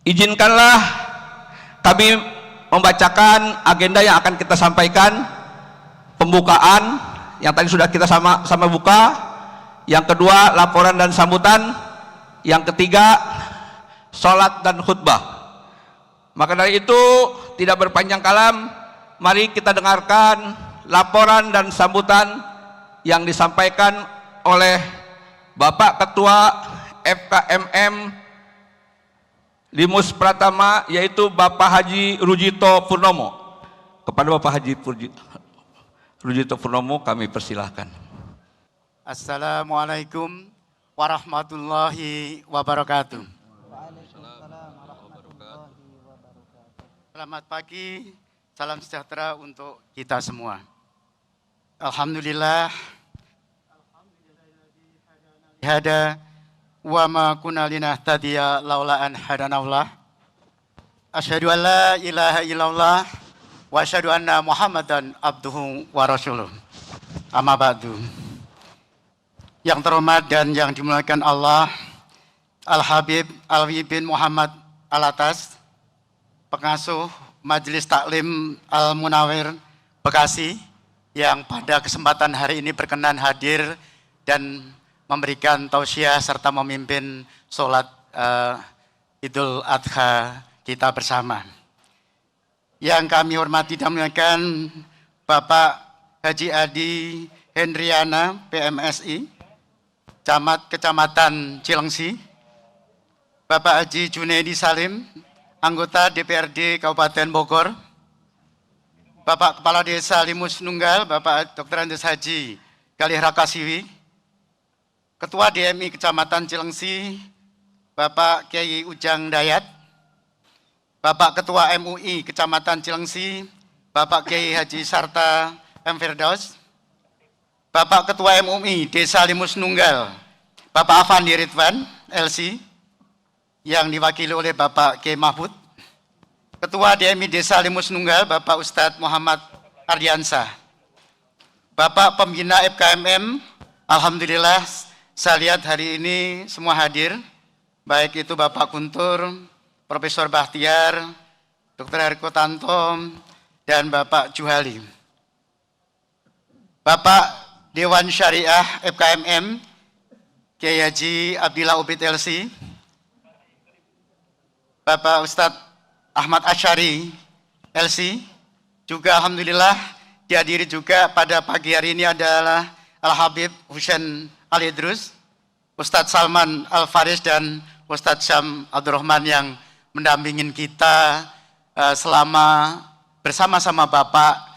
Izinkanlah kami membacakan agenda yang akan kita sampaikan. Pembukaan yang tadi sudah kita sama buka, yang kedua laporan dan sambutan, yang ketiga sholat dan khutbah. Maka dari itu tidak berpanjang kalam, mari kita dengarkan laporan dan sambutan yang disampaikan oleh Bapak Ketua FKMM Limus Pratama, yaitu Bapak Haji Rujito Purnomo. Kepada Bapak Haji Rujito Purnomo kami persilahkan. Assalamualaikum warahmatullahi wabarakatuh. Selamat pagi, salam sejahtera untuk kita semua. Alhamdulillah. Hada wa ma kunna linahtadiya laula an hadanallah. Asyhadu an la ilaha illallah wa asyhadu anna Muhammadan abduhu wa rasuluh. Amma ba'du. Yang terhormat dan yang dimuliakan Allah, Al-Habib Alwi bin Muhammad Alatas, pengasuh Majelis Taklim Al-Munawir Bekasi, yang pada kesempatan hari ini berkenan hadir dan memberikan tausiah serta memimpin sholat Idul Adha kita bersama. Yang kami hormati dan muliakan Bapak Haji Adi Hendriana, PMSI, Camat Kecamatan Cilengsi, Bapak Haji Junaidi Salim, anggota DPRD Kabupaten Bogor, Bapak Kepala Desa Limus Nunggal, Bapak Dr. Andes Haji Galih Rakasiwi, Ketua DMI Kecamatan Cilengsi, Bapak Kiai Ujang Dayat, Bapak Ketua MUI Kecamatan Cilengsi, Bapak Kiai Haji Sarta M. Firdaus, Bapak Ketua MUI Desa Limus Nunggal, Bapak Afandi Ridwan, LC, yang diwakili oleh Bapak Kiai Mahfud, Ketua DMI Desa Limus Nunggal, Bapak Ustadz Muhammad Ardiansah, Bapak Pembina FKMM, alhamdulillah saya lihat hari ini semua hadir, baik itu Bapak Guntur, Profesor Bahtiar, Dr. Herko Tantom, dan Bapak Juhali. Bapak Dewan Syariah FKMM, Kiai Haji Abdillah Ubid LC, Bapak Ustadz Ahmad Asyari LC, juga alhamdulillah dihadiri juga pada pagi hari ini adalah Al-Habib Husain Al-Idrus, Ustadz Salman Al-Faris, dan Ustadz Syam Abdurrahman yang mendampingin kita selama bersama-sama Bapak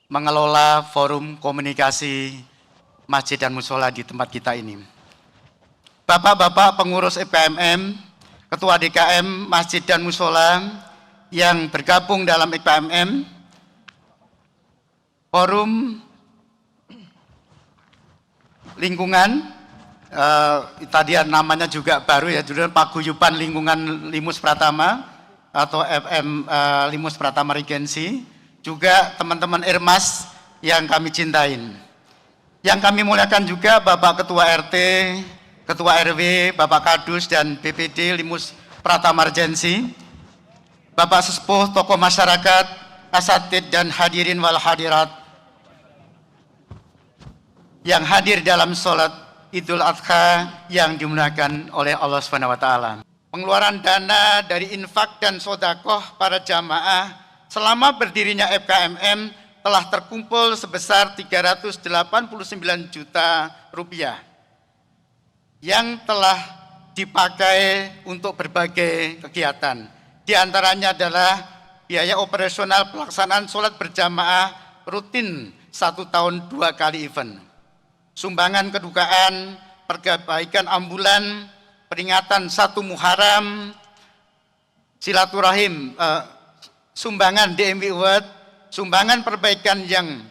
mengelola forum komunikasi masjid dan musola di tempat kita ini. Bapak-bapak pengurus FKMM, Ketua DKM Masjid dan Musola yang bergabung dalam FKMM, forum lingkungan, tadi namanya juga baru ya, judulnya Paguyuban Lingkungan Limus Pratama atau FM Limus Pratama Regency, juga teman-teman Irmas yang kami cintain. Yang kami muliakan juga Bapak Ketua RT, Ketua RW, Bapak Kadus, dan BPD Limus Pratamarjensi, Bapak Sesepuh, tokoh masyarakat, asatid dan hadirin wal hadirat yang hadir dalam sholat Idul Adha yang dimuliakan oleh Allah Subhanahu wa taala. Pengeluaran dana dari infak dan sodakoh para jamaah selama berdirinya FKMM telah terkumpul sebesar 389 juta rupiah yang telah dipakai untuk berbagai kegiatan. Di antaranya adalah biaya operasional pelaksanaan sholat berjamaah rutin 1 tahun 2 kali event, sumbangan kedukaan, perbaikan ambulan, peringatan 1 Muharram, silaturahim, sumbangan DMW Award, sumbangan perbaikan yang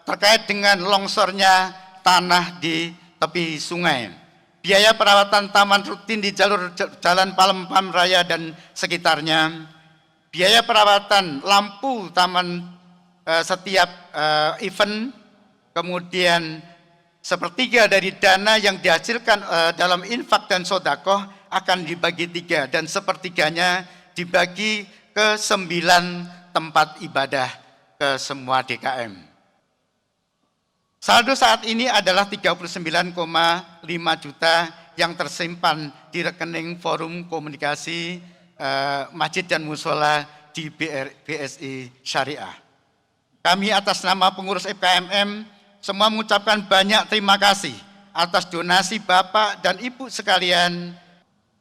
terkait dengan longsornya tanah di tepi sungai, biaya perawatan taman rutin di jalur Jalan Palembang Raya dan sekitarnya, biaya perawatan lampu taman setiap event, kemudian sepertiga dari dana yang dihasilkan dalam infak dan sodakoh akan dibagi 3 dan sepertiganya dibagi ke 9 tempat ibadah ke semua DKM. Saldo saat ini adalah 39,5 juta yang tersimpan di rekening Forum Komunikasi Masjid dan Musola di BSI Syariah. Kami atas nama pengurus FKMM semua mengucapkan banyak terima kasih atas donasi Bapak dan Ibu sekalian.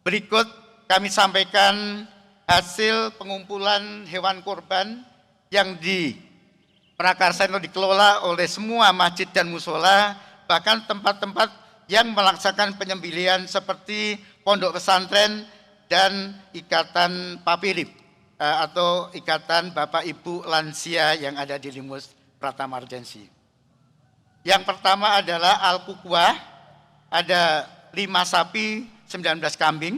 Berikut kami sampaikan hasil pengumpulan hewan kurban yang diprakarsa atau dikelola oleh semua masjid dan musola, bahkan tempat-tempat yang melaksanakan penyembelihan seperti pondok pesantren dan ikatan papilip atau ikatan Bapak Ibu lansia yang ada di Limus Pratamarjensi. Yang pertama adalah Al-Kukuah, ada 5 sapi, 19 kambing.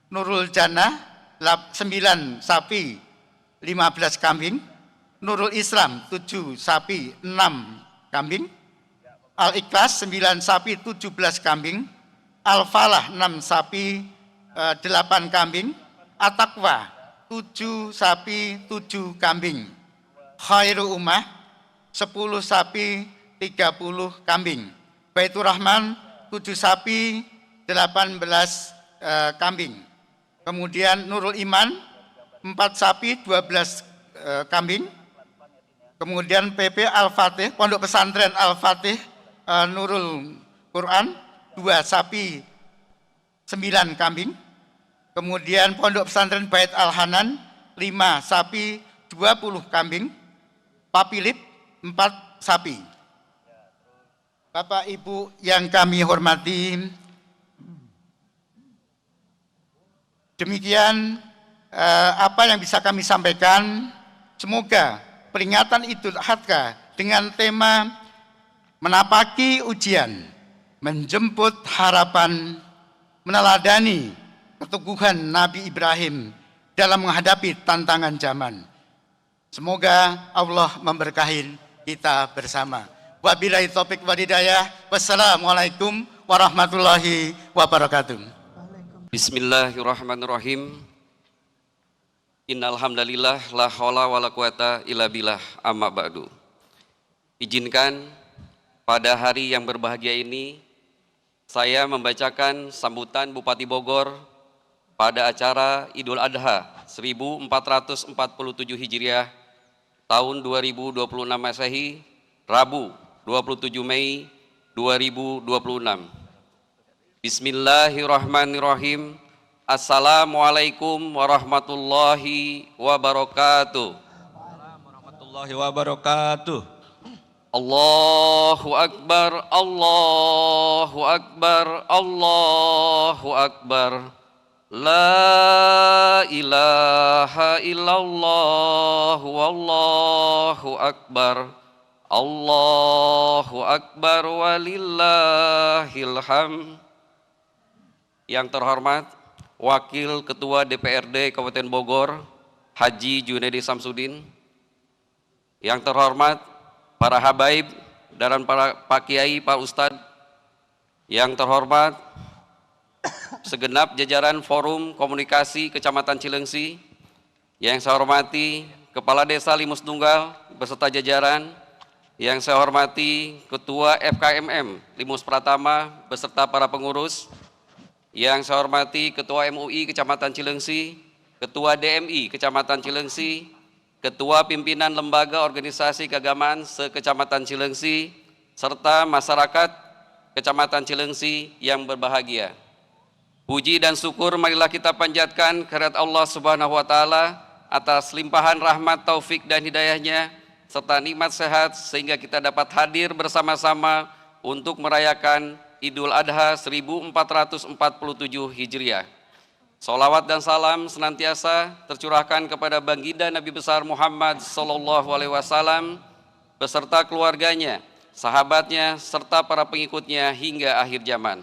Nurul Jannah, 9 sapi, 15 kambing. Nurul Islam, 7 sapi, 6 kambing. Al-Ikhlas, 9 sapi, 17 kambing. Al-Falah, 6 sapi, 8 kambing. At-Taqwa, 7 sapi, 7 kambing. Khairu Ummah, 10 sapi, 30 kambing. Baitur Rahman 7 sapi, 18 kambing. Kemudian Nurul Iman 4 sapi, 12 kambing. Kemudian PP Al-Fatih, Pondok Pesantren Al-Fatih Nurul Quran 2 sapi, 9 kambing. Kemudian Pondok Pesantren Bait Al-Hanan 5 sapi, 20 kambing. Papilip 4 sapi. Bapak Ibu yang kami hormati, demikian apa yang bisa kami sampaikan. Semoga peringatan Idul Adha dengan tema menapaki ujian, menjemput harapan, meneladani keteguhan Nabi Ibrahim dalam menghadapi tantangan zaman. Semoga Allah memberkahi kita bersama. Wabillahi taufiq wal hidayah. Wassalamualaikum warahmatullahi wabarakatuh. Bismillahirrahmanirrahim. Innal hamdalillah la haula wala quwata illa billah, amma ba'du. Izinkan pada hari yang berbahagia ini saya membacakan sambutan Bupati Bogor pada acara Idul Adha 1447 Hijriah tahun 2026 Masehi, Rabu 27 Mei 2026. Bismillahirrahmanirrahim. Assalamualaikum warahmatullahi wabarakatuh. Warahmatullahi wabarakatuh. Allahu Akbar, Allahu Akbar, Allahu Akbar. La ilaha illallah, wallahu akbar. Allahu Akbar walillahil hamd. Yang terhormat Wakil Ketua DPRD Kabupaten Bogor, Haji Junaidi Samsudin. Yang terhormat para habaib dan para Pak Kiai, Pak Ustadz. Yang terhormat segenap jajaran Forum Komunikasi Kecamatan Cilengsi, yang saya hormati Kepala Desa Limus Tunggal beserta jajaran, yang saya hormati Ketua FKMM Limus Pratama beserta para pengurus, yang saya hormati Ketua MUI Kecamatan Cilengsi, Ketua DMI Kecamatan Cilengsi, Ketua Pimpinan Lembaga Organisasi Keagamaan se-Kecamatan Cilengsi, serta masyarakat Kecamatan Cilengsi yang berbahagia. Puji dan syukur marilah kita panjatkan kehadirat Allah Subhanahu wa taala atas limpahan rahmat, taufik dan hidayahnya serta nikmat sehat sehingga kita dapat hadir bersama-sama untuk merayakan Idul Adha 1447 Hijriah. Salawat dan salam senantiasa tercurahkan kepada baginda Nabi besar Muhammad SAW beserta keluarganya, sahabatnya, serta para pengikutnya hingga akhir zaman.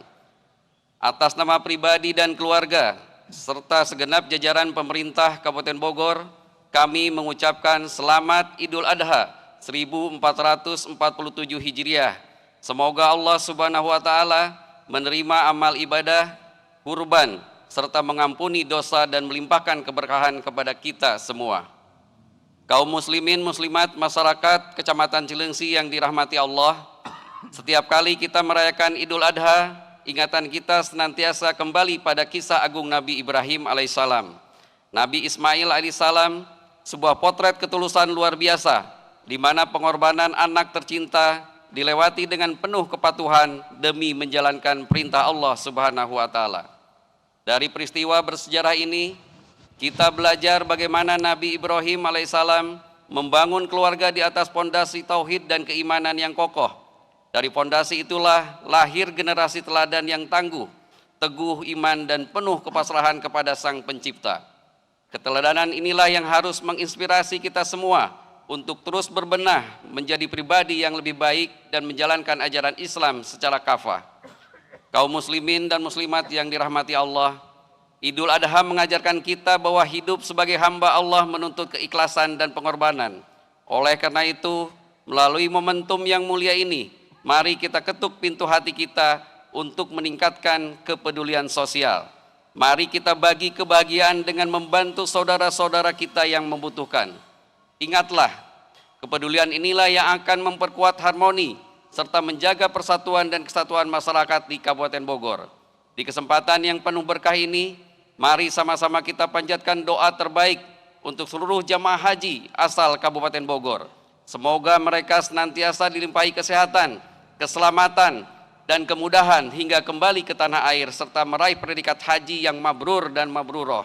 Atas nama pribadi dan keluarga, serta segenap jajaran pemerintah Kabupaten Bogor, kami mengucapkan selamat Idul Adha 1447 Hijriah. Semoga Allah Subhanahu wa taala menerima amal ibadah, kurban, serta mengampuni dosa dan melimpahkan keberkahan kepada kita semua. Kaum muslimin muslimat masyarakat Kecamatan Cilengsi yang dirahmati Allah, setiap kali kita merayakan Idul Adha, ingatan kita senantiasa kembali pada kisah agung Nabi Ibrahim alaihissalam. Nabi Ismail alaihissalam, sebuah potret ketulusan luar biasa, di mana pengorbanan anak tercinta dilewati dengan penuh kepatuhan demi menjalankan perintah Allah Subhanahu wa taala. Dari peristiwa bersejarah ini, kita belajar bagaimana Nabi Ibrahim alaihissalam membangun keluarga di atas pondasi tauhid dan keimanan yang kokoh. Dari pondasi itulah lahir generasi teladan yang tangguh, teguh iman dan penuh kepasrahan kepada Sang Pencipta. Keteladanan inilah yang harus menginspirasi kita semua untuk terus berbenah menjadi pribadi yang lebih baik dan menjalankan ajaran Islam secara kafah. Kaum muslimin dan muslimat yang dirahmati Allah, Idul Adha mengajarkan kita bahwa hidup sebagai hamba Allah menuntut keikhlasan dan pengorbanan. Oleh karena itu, melalui momentum yang mulia ini, mari kita ketuk pintu hati kita untuk meningkatkan kepedulian sosial. Mari kita bagi kebahagiaan dengan membantu saudara-saudara kita yang membutuhkan. Ingatlah, kepedulian inilah yang akan memperkuat harmoni serta menjaga persatuan dan kesatuan masyarakat di Kabupaten Bogor. Di kesempatan yang penuh berkah ini, mari sama-sama kita panjatkan doa terbaik untuk seluruh jamaah haji asal Kabupaten Bogor. Semoga mereka senantiasa dilimpahi kesehatan, keselamatan, dan kemudahan hingga kembali ke tanah air serta meraih predikat haji yang mabrur dan mabruroh.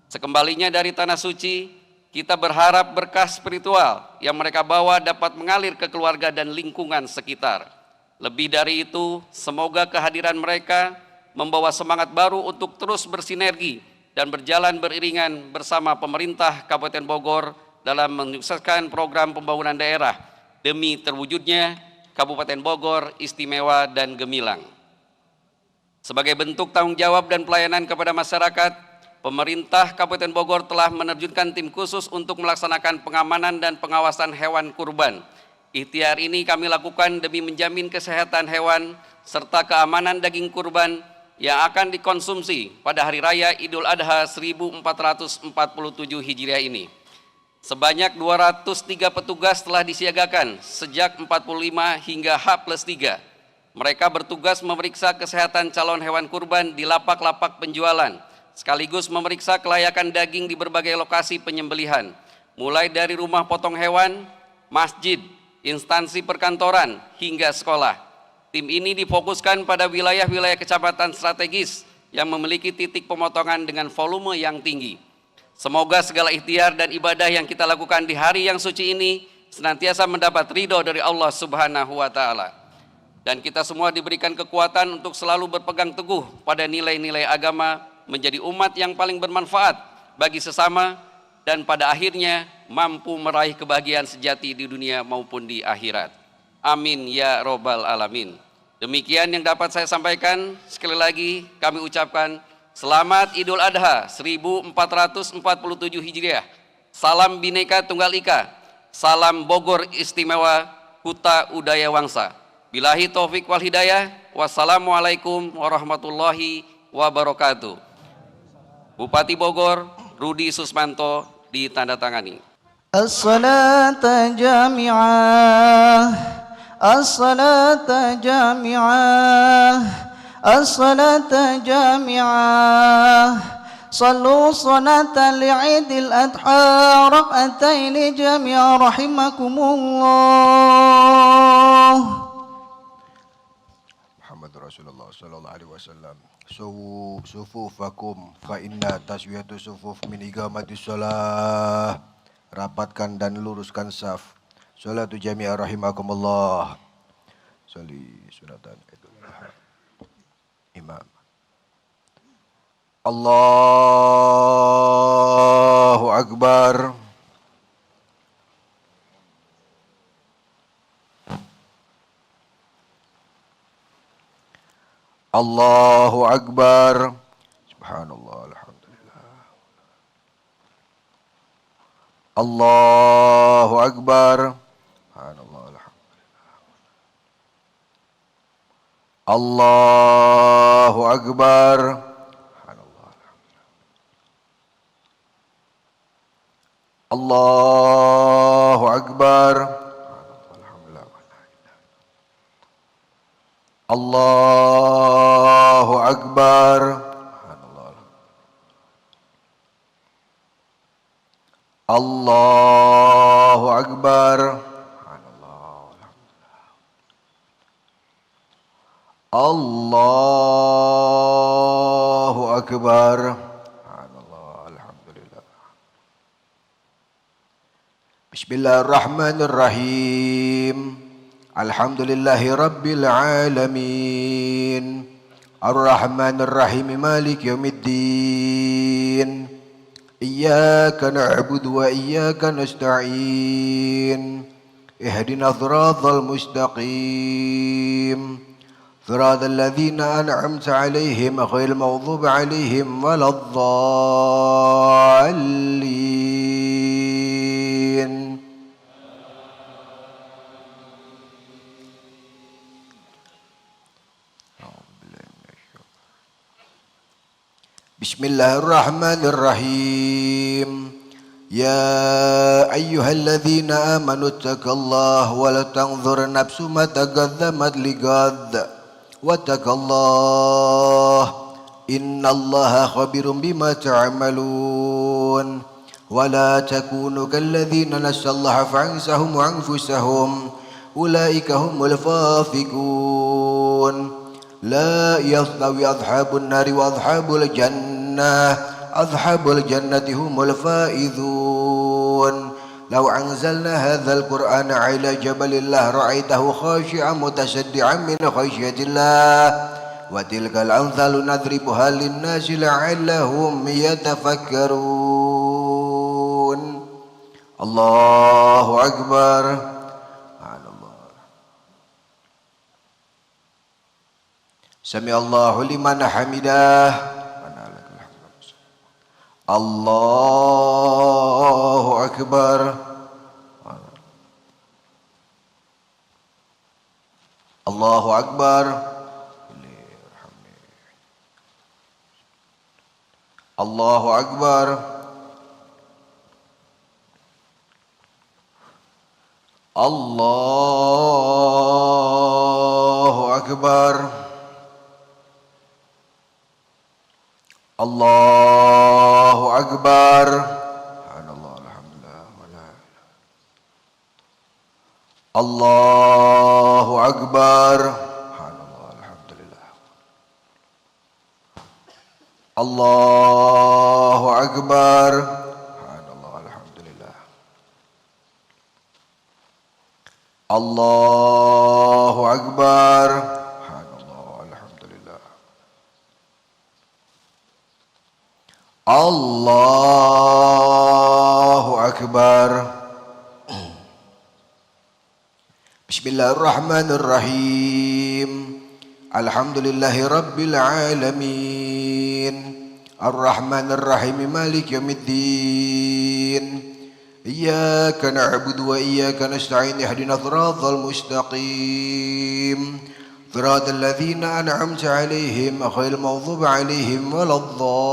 Sekembalinya dari tanah suci, kita berharap berkah spiritual yang mereka bawa dapat mengalir ke keluarga dan lingkungan sekitar. Lebih dari itu, semoga kehadiran mereka membawa semangat baru untuk terus bersinergi dan berjalan beriringan bersama pemerintah Kabupaten Bogor dalam menyukseskan program pembangunan daerah demi terwujudnya Kabupaten Bogor istimewa dan gemilang. Sebagai bentuk tanggung jawab dan pelayanan kepada masyarakat, pemerintah Kabupaten Bogor telah menerjunkan tim khusus untuk melaksanakan pengamanan dan pengawasan hewan kurban. Ikhtiar ini kami lakukan demi menjamin kesehatan hewan serta keamanan daging kurban yang akan dikonsumsi pada Hari Raya Idul Adha 1447 Hijriah ini. Sebanyak 203 petugas telah disiagakan sejak 45 hingga H+3. Mereka bertugas memeriksa kesehatan calon hewan kurban di lapak-lapak penjualan, sekaligus memeriksa kelayakan daging di berbagai lokasi penyembelihan, mulai dari rumah potong hewan, masjid, instansi perkantoran, hingga sekolah. Tim ini difokuskan pada wilayah-wilayah kecamatan strategis yang memiliki titik pemotongan dengan volume yang tinggi. Semoga segala ikhtiar dan ibadah yang kita lakukan di hari yang suci ini senantiasa mendapat ridho dari Allah Subhanahu wa taala. Dan kita semua diberikan kekuatan untuk selalu berpegang teguh pada nilai-nilai agama, menjadi umat yang paling bermanfaat bagi sesama dan pada akhirnya mampu meraih kebahagiaan sejati di dunia maupun di akhirat. Amin ya robbal alamin. Demikian yang dapat saya sampaikan. Sekali lagi kami ucapkan selamat Idul Adha 1447 Hijriah. Salam Bhinneka Tunggal Ika. Salam Bogor Istimewa Huta Udaya Wangsa. Billahi taufik wal hidayah. Wassalamualaikum warahmatullahi wabarakatuh. Bupati Bogor Rudi Susmanto ditandatangani. As-salata jami'ah, as-salata jami'ah, as-salata jami'ah. صلوا صلاة لعيد الأضحى ركعتين جميعا رحمكم الله. محمد رسول الله صلى الله عليه وسلم. سووا صفوفكم فإن taswiyat sufuf min iqamatis shalah. Rapatkan dan luruskan saf. Salatu jami'a rahimakumullah. Sali sunatan Idul Adha. Imam. Allahu Akbar. Allahu Akbar. Subhanallah, alhamdulillah. Allahu Akbar. Subhanallah, alhamdulillah. Allahu Akbar. Allahu Akbar. Allahu Akbar. Allahu Akbar. Allahu Akbar. Bismillahirrahmanirrahim. Alhamdulillahi Rabbil Alamin. Ar-Rahmanir-Rahim Malik Yawmiddin. Iyyaka na'budu wa iyyaka nasta'in. Ihdina siratal mustaqim. Siratal ladzina an'amta 'alaihim ghairil maghdubi 'alaihim waladdallin. Bismillahirrahmanirrahim. Ya ayyuhalladzina amanu taqullaha wa la tanzur nafsum ma qaddamat ligad. Wattaqullah. Innallaha khabirum bima ta'malun. Wa la takunu kalladzina nasallaha fa'ansahum wa anfusahum. Ulaika humul fasiqun. La yastawi ashabun nari wa ashabul jannah. Ashabul jannati humul faizun. Law anzalna hadzal qur'ana ala jabalin la ra'aitahu khashi'an mutasaddian min khasyatillah. Wa tilkal amthalu nadribuha lin-nasi la'allahum yatafakkarun. Allahu Akbar. Sami Allahu liman hamidah. Allahu Akbar. Allahu Akbar. Allahu Akbar. Allahu Akbar. Allahu Akbar. Subhanallah, alhamdulillah. Allahu Akbar. Subhanallah, alhamdulillah. Allahu Akbar. Subhanallah, alhamdulillah. Allahu Akbar. Allahu Akbar. Bismillahirrahmanirrahim. Alhamdulillahi Rabbil Alamin. Ar-Rahmanir-Rahim Malik Yawmiddin. Iyyaka na'budu wa iyyaka nasta'in. Ihdinas siratal mustaqim. صراط الذين أنعمت عليهم غير المغضوب عليهم ولا الضالين.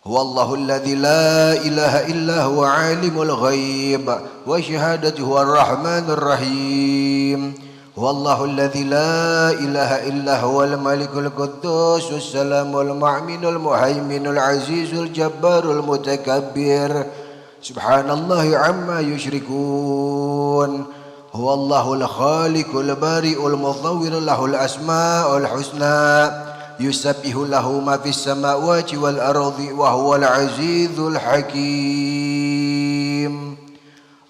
هو الله الذي لا إله إلا هو عالم الغيب وشهادته هو الرحمن الرحيم. هو الله الذي لا إله إلا هو الملك القدوس السلام المؤمن المهيمن العزيز الجبار المتكبر سبحان الله عما يشركون. هو الله الخالق البارئ المصور له الأسماء الحسنى يسبح له ما في السماوات والأرض وهو العزيز الحكيم.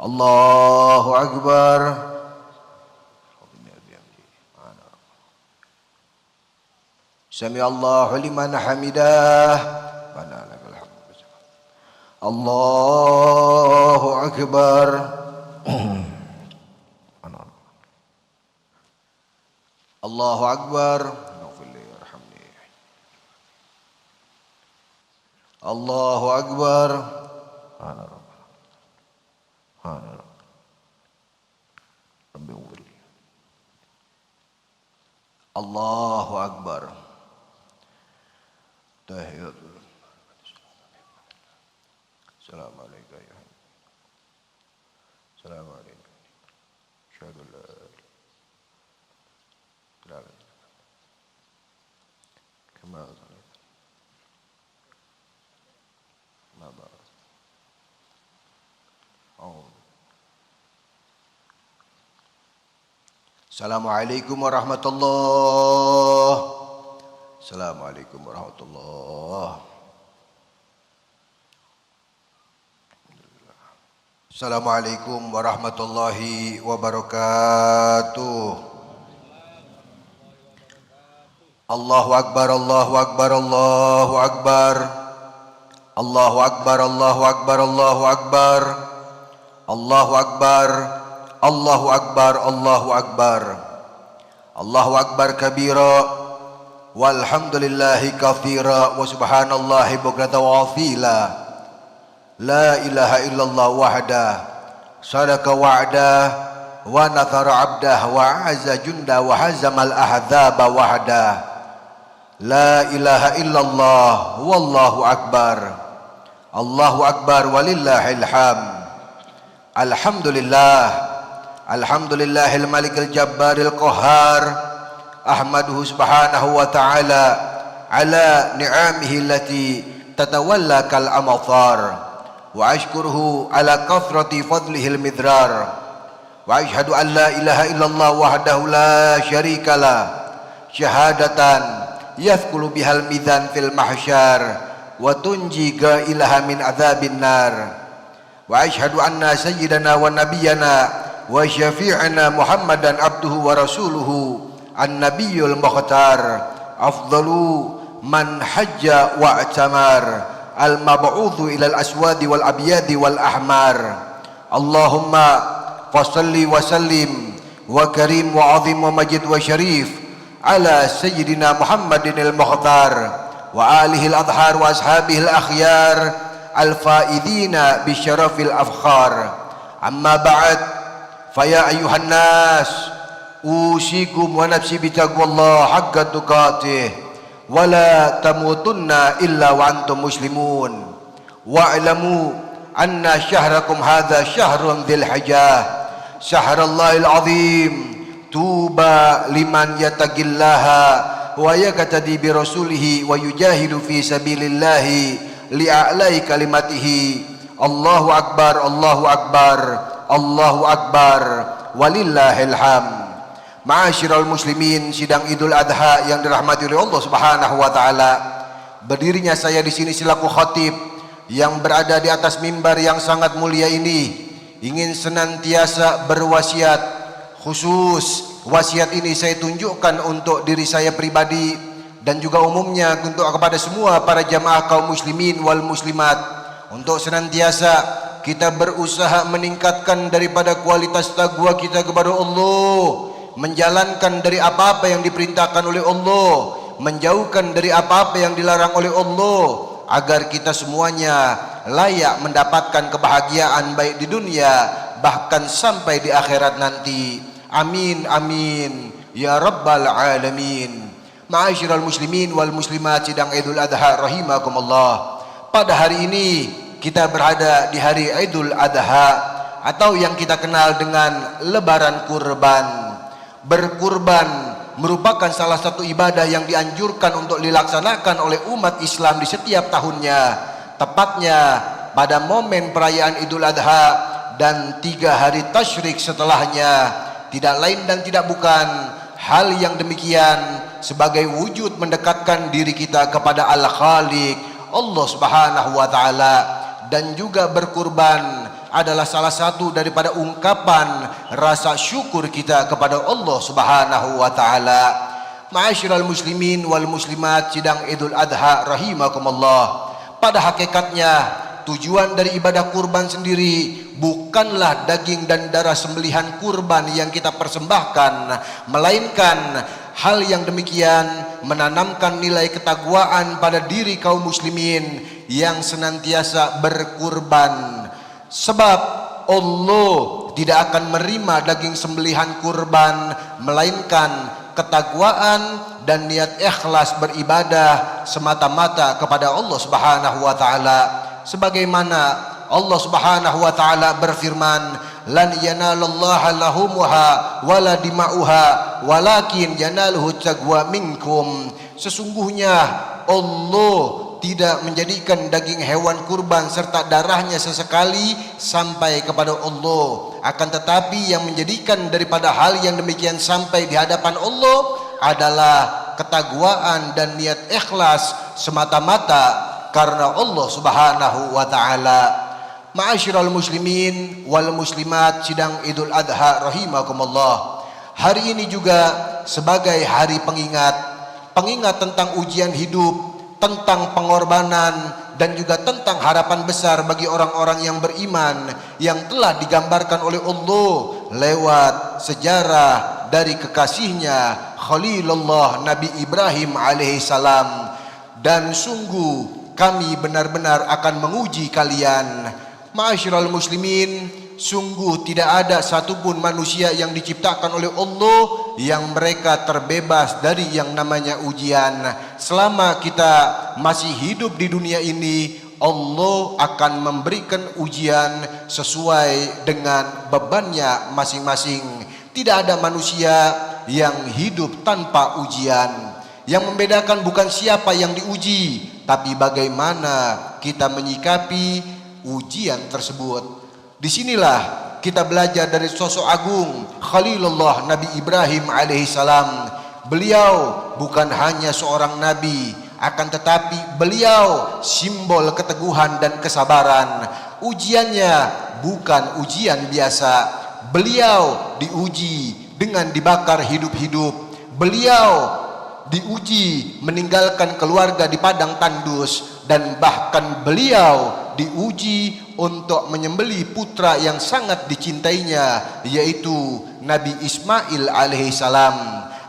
الله أكبر. سمع الله لمن حمده. الله أكبر. الله أكبر. الله أكبر. الله أكبر. تحياتنا. السلام عليكم يا حبيبي. السلام عليكم. أشهد أن لا إله إلا الله كما Assalamualaikum warahmatullahi. Assalamualaikum warahmatullahi. Assalamualaikum warahmatullahi wabarakatuh. Allahu akbar, Allahu akbar, Allahu akbar. Allahu akbar, Allahu akbar, Allahu akbar. Allahu akbar. Allahu akbar, Allahu akbar. Allahu akbar kabira walhamdulillahi katsira wa subhanallahi bukratan wa asila. La ilaha illallah wahda sadaqa wa'da wa nathara 'abdah wa azza junda wa hazamal ahzaba wahda. La ilaha illallah wallahu akbar. Allahu akbar walillahil hamd. Alhamdulillah. Alhamdulillahil malikil jabbaril qahhar. Ahmaduhu subhanahu wa ta'ala ala ni'amihi allati tatawalla kal amathar. Wa ashkuruhu ala kathrati fadlihil midrar. Wa ashhadu an la ilaha illallah wahdahu la syarikalah syahadatan yathqulu bihal mizan fil mahsyar wa tunji gailaha min adzabin nar. Wa ashhadu anna sayyidana wa nabiyyana wa syafi'ana Muhammadan abduhu wa rasuluhu an-nabiyyul mukhtar afdalu man hajja wa atamar al-mab'udhu ilal aswadi wal abyadi wal ahmar. Allahumma fasalli wa sallim wa karim wa azim wa majid wa syarif ala sayyidina Muhammadin al-mukhtar wa alihi al-adhar wa ashabihi al-akhyar al-faidina bi syarafil afkhar. Amma ba'd. Faya ayuhan nas usikum wa nafsi bitaqwallah haqqa tuqatih wa la tamutunna illa wa antum muslimun wa'lamu anna syahrakum hadha syahrun dzil hijjah syahrallahil azim tuba liman yattaqillaha wa yaqtadi bi rasulihi wa yujahidu fi sabilillahi li'a'lai kalimatihi. Allahu akbar, Allahu akbar, Allahu akbar, walillahil hamd. Ma'asyiral muslimin, sidang Idul Adha yang dirahmati oleh Allah Subhanahu wa taala. Berdirinya saya di sini selaku khatib yang berada di atas mimbar yang sangat mulia ini ingin senantiasa berwasiat. Khusus wasiat ini saya tunjukkan untuk diri saya pribadi dan juga umumnya untuk kepada semua para jamaah kaum muslimin wal muslimat, untuk senantiasa kita berusaha meningkatkan daripada kualitas takwa kita kepada Allah, menjalankan dari apa-apa yang diperintahkan oleh Allah, menjauhkan dari apa-apa yang dilarang oleh Allah, agar kita semuanya layak mendapatkan kebahagiaan baik di dunia bahkan sampai di akhirat nanti. Amin amin ya rabbal alamin. Ma'asyiral muslimin wal muslimat sidang Idul Adha rahimakumullah. Pada hari ini kita berada di hari Idul Adha atau yang kita kenal dengan lebaran kurban. Berkurban merupakan salah satu ibadah yang dianjurkan untuk dilaksanakan oleh umat Islam di setiap tahunnya, tepatnya pada momen perayaan Idul Adha dan 3 hari tasyrik setelahnya. Tidak lain dan tidak bukan hal yang demikian sebagai wujud mendekatkan diri kita kepada Al-Khaliq Allah Subhanahu wa taala, dan juga berkurban adalah salah satu daripada ungkapan rasa syukur kita kepada Allah Subhanahu wa taala. Ma'asyiral muslimin wal muslimat sidang Idul Adha rahimakumullah. Pada hakikatnya tujuan dari ibadah kurban sendiri bukanlah daging dan darah sembelihan kurban yang kita persembahkan, melainkan hal yang demikian menanamkan nilai ketakwaan pada diri kaum muslimin yang senantiasa berkurban. Sebab Allah tidak akan menerima daging sembelihan kurban, melainkan ketakwaan dan niat ikhlas beribadah semata-mata kepada Allah Subhanahu wa taala. Sebagaimana Allah Subhanahu wa taala berfirman, lan yanalallaha lahumuha wala dima'uha walakin yanaluhu taqwa minkum. Sesungguhnya Allah tidak menjadikan daging hewan kurban serta darahnya sesekali sampai kepada Allah, akan tetapi yang menjadikan daripada hal yang demikian sampai di hadapan Allah adalah ketakwaan dan niat ikhlas semata-mata karena Allah Subhanahu wa taala. Ma'asyiral muslimin wal muslimat sidang Idul Adha rahimakumullah. Hari ini juga sebagai hari pengingat tentang ujian hidup, tentang pengorbanan, dan juga tentang harapan besar bagi orang-orang yang beriman yang telah digambarkan oleh Allah lewat sejarah dari kekasihnya Khalilullah Nabi Ibrahim alaihissalam. Dan sungguh kami benar-benar akan menguji kalian. Ma'asyiral muslimin, sungguh tidak ada satupun manusia yang diciptakan oleh Allah yang mereka terbebas dari yang namanya ujian. Selama kita masih hidup di dunia ini, Allah akan memberikan ujian sesuai dengan bebannya masing-masing. Tidak ada manusia yang hidup tanpa ujian. Yang membedakan bukan siapa yang diuji, tapi bagaimana kita menyikapi ujian tersebut. Disinilah kita belajar dari sosok agung Khalilullah Nabi Ibrahim alaihissalam. Beliau bukan hanya seorang nabi, akan tetapi beliau simbol keteguhan dan kesabaran. Ujiannya bukan ujian biasa. Beliau diuji dengan dibakar hidup-hidup. Beliau diuji meninggalkan keluarga di padang tandus, dan bahkan beliau diuji untuk menyembelih putra yang sangat dicintainya, yaitu Nabi Ismail alaihissalam.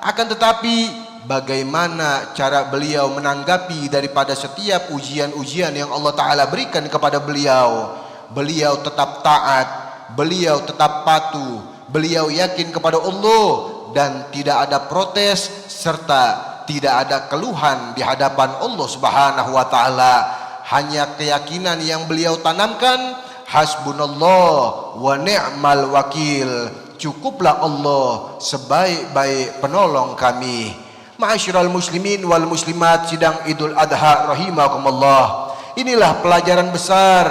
Akan tetapi bagaimana cara beliau menanggapi daripada setiap ujian-ujian yang Allah Ta'ala berikan kepada beliau? Beliau tetap taat, beliau tetap patuh, beliau yakin kepada Allah dan tidak ada protes serta tidak ada keluhan di hadapan Allah Subhanahu wa taala. Hanya keyakinan yang beliau tanamkan, hasbunallah wa ni'mal wakil. Cukuplah Allah sebaik-baik penolong kami. Ma'asyiral muslimin wal muslimat sidang Idul Adha rahimakumullah. Inilah pelajaran besar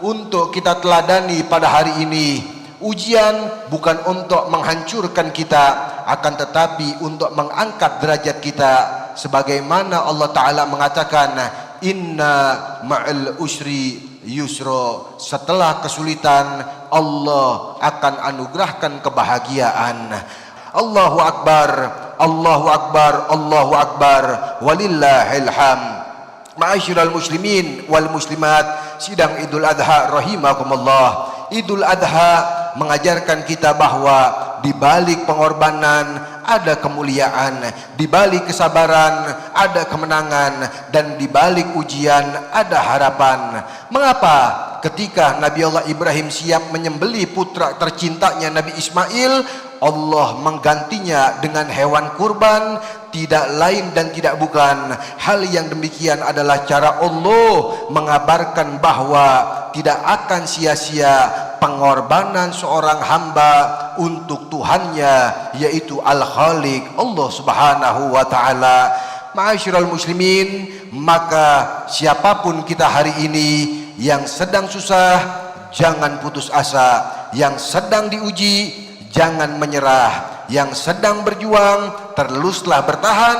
untuk kita teladani pada hari ini. Ujian bukan untuk menghancurkan kita, akan tetapi untuk mengangkat derajat kita. Sebagaimana Allah Ta'ala mengatakan, inna ma'al usri yusra. Setelah kesulitan, Allah akan anugerahkan kebahagiaan. Allahu Akbar, Allahu Akbar, Allahu Akbar, walillahil hamd. Ma'asyiral muslimin wal muslimat sidang Idul Adha rahimakumullah. Idul Adha mengajarkan kita bahwa di balik pengorbanan ada kemuliaan, di balik kesabaran ada kemenangan, dan di balik ujian ada harapan. Mengapa ketika Nabi Allah Ibrahim siap menyembelih putra tercintanya Nabi Ismail, Allah menggantinya dengan hewan kurban? Tidak lain dan tidak bukan, hal yang demikian adalah cara Allah mengabarkan bahwa tidak akan sia-sia pengorbanan seorang hamba untuk Tuhannya, yaitu Al-Khaliq, Allah Subhanahu wa taala. Ma'asyiral muslimin, maka siapapun kita hari ini yang sedang susah, jangan putus asa. Yang sedang diuji, jangan menyerah. Yang sedang berjuang, teruslah bertahan,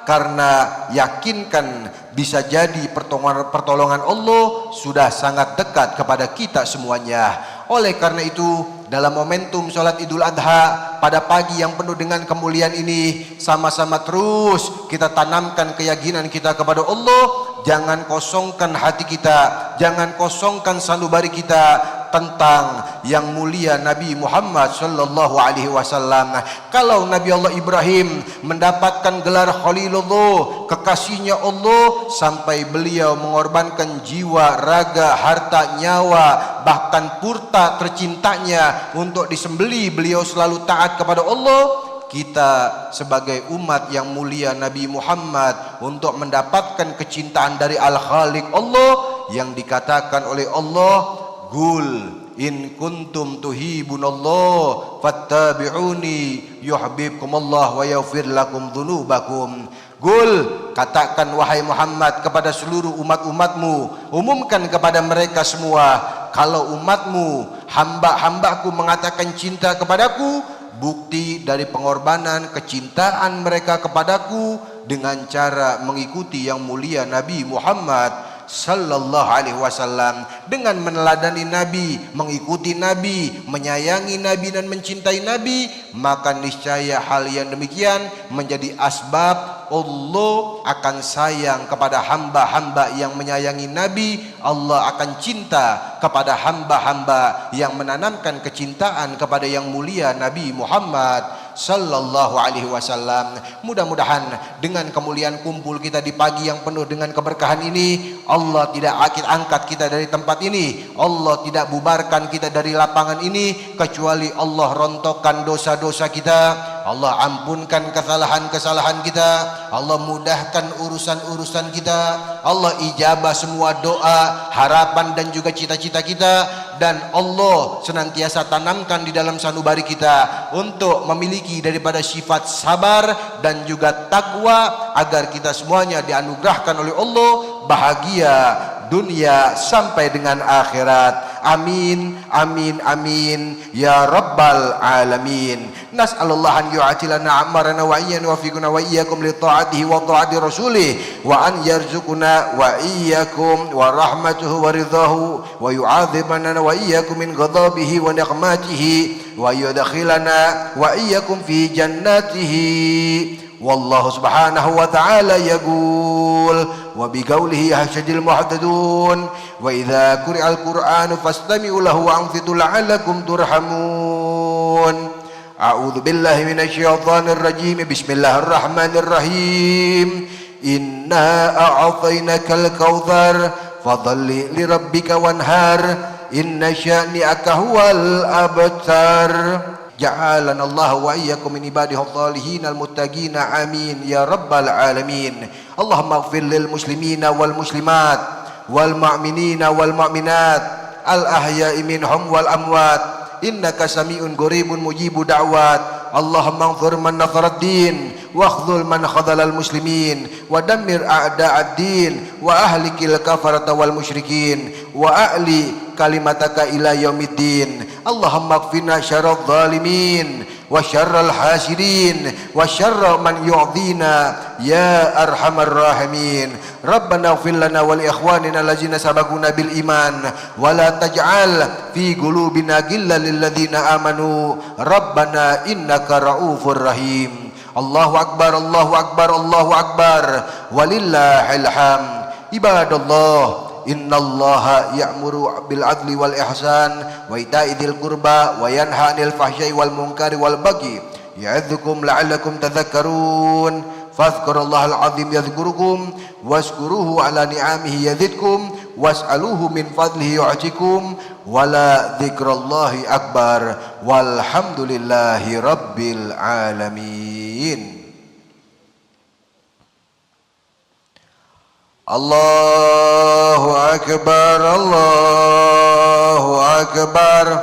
karena yakinkan bisa jadi pertolongan Allah sudah sangat dekat kepada kita semuanya. Oleh karena itu, dalam momentum sholat Idul Adha pada pagi yang penuh dengan kemuliaan ini, sama-sama terus kita tanamkan keyakinan kita kepada Allah. Jangan kosongkan hati kita, jangan kosongkan sanubari kita tentang yang mulia Nabi Muhammad sallallahu alaihi wasallam. Kalau Nabi Allah Ibrahim mendapatkan gelar Khalilullah, kekasihnya Allah, sampai beliau mengorbankan jiwa, raga, harta, nyawa, bahkan purta tercintanya untuk disembelih, beliau selalu taat kepada Allah. Kita sebagai umat yang mulia Nabi Muhammad, untuk mendapatkan kecintaan dari Al-Khaliq Allah, yang dikatakan oleh Allah, Qul in kuntum tuhibunallah fattabi'uni yuhibbukumullah wa yaghfir lakum dzunubakum. Qul, katakan wahai Muhammad kepada seluruh umat-umatmu, umumkan kepada mereka semua, kalau umatmu, hamba-hambaku mengatakan cinta kepadaku, bukti dari pengorbanan kecintaan mereka kepadaku dengan cara mengikuti yang mulia Nabi Muhammad sallallahu alaihi wasallam, dengan meneladani Nabi, mengikuti Nabi, menyayangi Nabi dan mencintai Nabi, maka niscaya hal yang demikian menjadi asbab Allah akan sayang kepada hamba-hamba yang menyayangi Nabi. Allah akan cinta kepada hamba-hamba yang menanamkan kecintaan kepada yang mulia Nabi Muhammad sallallahu alaihi wasallam. Mudah-mudahan dengan kemuliaan kumpul kita di pagi yang penuh dengan keberkahan ini, Allah tidak angkat kita dari tempat ini, Allah tidak bubarkan kita dari lapangan ini, kecuali Allah rontokkan dosa-dosa kita, Allah ampunkan kesalahan-kesalahan kita, Allah mudahkan urusan-urusan kita, Allah ijabah semua doa, harapan dan juga cita-cita kita, dan Allah senantiasa tanamkan di dalam sanubari kita untuk memiliki daripada sifat sabar dan juga takwa, agar kita semuanya dianugerahkan oleh Allah bahagia dunia sampai dengan akhirat. Amin, amin, amin ya rabbal alamin. Nas'alullah an yu'atilana amarana wa iyyan wa fiquna wa iyyakum li ta'atihi wa ta'ati rasulih, wa an yarzuquna wa iyyakum wa rahmatuhu wa ridahu, wa yu'adzibana wa iyyakum min ghadabihi wa niqmatihi, wa yudkhilana wa iyyakum fi jannatihi. Wallahu subhanahu wa ta'ala yaqul wa biqaulihi yahshadil muhtadun wa idza quri'al qur'anu fastami'u lahu wa anfitu la'allakum turhamun. A'udzu billahi minasy syaithanir rajim. Bismillahirrahmanirrahim. Inna a'tainakal kautsar fadhalli li rabbika wanhar inna syani'aka huwal abtar. Ja'alana Allah wa iyyakum min ibadihi adh-dhalihin al-muttaqin. Amin ya rabbal alamin. Allahumma ighfir lil muslimina wal muslimat wal mu'minina wal mu'minat al ahya'i minhum wal amwat innaka sami'un qaribun mujibu da'wat. Allahumma anzur man nasara ad-din wa akhdhul man khadhala al-muslimin wa dammir a'da' ad-din wa ahlikil kafarata wal musyrikin wa a'li kalimataka ila yaumiddin. Allahumma qfina syarradh dhalimin wa syarral hasidin wa syarra man yu'dhina ya arhamar rahimin. Rabbana ighfir lana wa li ikhwanina allazina sabaquna bil iman wa la taj'al fi qulubina ghillan lil ladzina amanu rabbana innaka raufur rahim. Allahu akbar, Allahu akbar, Allahu akbar, walillahil hamd. Ibadallah, innallaha ya'muru bil adli wal ihsan wa ita'i dzil qurba wa yanha 'anil fahsya'i wal munkari wal baghi يعظكم لعلكم تذكرون فاذكروا الله العظيم يذكركم واشكروه على نعمه يزدكم واسألوه من فضله يعطيكم ولا ذكر الله أكبر والحمد لله رب العالمين. الله أكبر الله أكبر